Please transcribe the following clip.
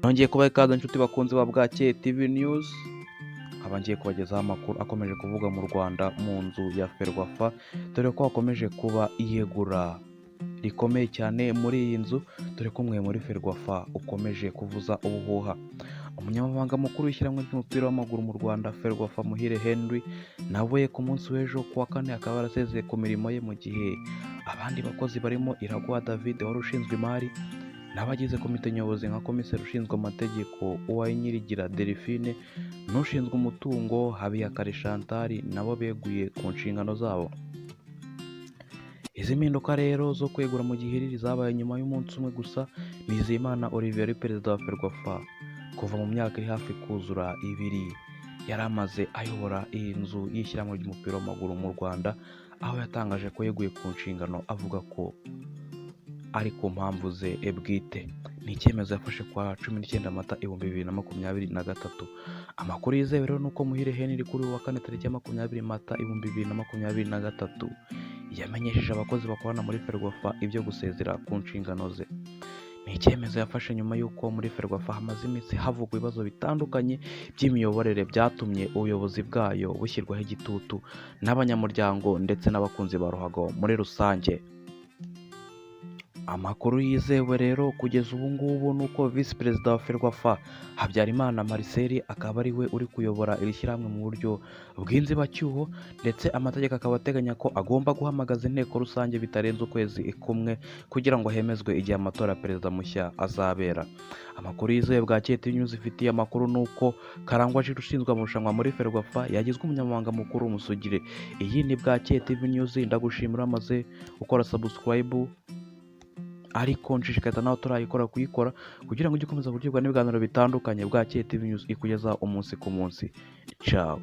Nongeye kubaha ikaze inshuti bakunzi ba Bwakeye TV News, nkaba ngiye kubagezaho amakuru akomeje kuvuga mu Rwanda mu nzu ya Ferwafa, dore ko hakomeje kuba iyegura rikomeye cyane muri iyi nzu, dore ko umwe muri Ferwafa ukomeje kuvuza ubuhuha. Umunyamabanga mukuru w'ishyirahamwe ry'umupira w'amaguru mu Rwanda Ferwafa Muhire Henry nawe ku munsi w'ejo kuwa kane akaba yarasezeye ku mirimo ye, mu gihe abandi bakozi barimo Iraguha David wari ushinzwe imari n'abagize komite nyobozi nka komiseri ushinzwe amategeko Uwanyirigira Delphine n'ushinzwe umutungo Habiyakare Chantal nabo beguye ku nshingano zabo. Izi mpinduka rero zo kwegura mu gihiriri zabaye nyuma y'umunsi umwe gusa Nizeyimana Olivier ari perezida wa Ferwafa kuva mu myaka iri hafi kuzura ibiri yari amaze ayobora iyi nzu y'ishyirahamwe ry'umupira w'amaguru mu Rwanda, aho yatangaje ko yeguye ku nshingano avuga ko ari ku mpamvu ze bwite. Ni icyemezo yafashe kwa 19 Mata 2023. Amakuru yizewe rero nuko Muhire Henry kuri uwa kane tariki ya 20 Mata 2023 yamenyesheje abakozi bakorana muri Ferwafa ibyo gusezera ku nshingano ze. Ni icyemezo yafashe nyuma y'uko muri Ferwafa hamaze iminsi havugwa ibibazo bitandukanye by'imiyoborere byatumye ubuyobozi bwayo bushyirwaho igitutu n'abanyamuryango ndetse n'abakunzi ba ruhago muri rusange. Amakuru yizewe rero kugeza ubu ngubu ni uko visi perezida wa Ferwafa Habyarimana Marcel akaba ari we uri kuyobora iri shyirahamwe mu buryo bw'inzibacyuho, ndetse amategeko akaba ateganya ko agomba guhamagaza inteko rusange bitarenze ukwezi kumwe kugira ngo hemezwe igihe amatora ya perezida mushya azabera. Amakuru yizewe Bwakeye TV News ifitiye amakuru ni uko Karangwa Jules ushinzwe amarushanwa muri Ferwafa yagizwe umunyamabanga mukuru w'umusugire. Iyi ni Bwakeye TV News, ndagushimira amaze gukora subscribe, ariko nshishikariza nawe turayikora kuyikora kugira ngo ujye ukomeza kuryoherwa n'ibiganiro bitandukanye Bwakeye TV News ikugezaho umunsi ku munsi. Ciao.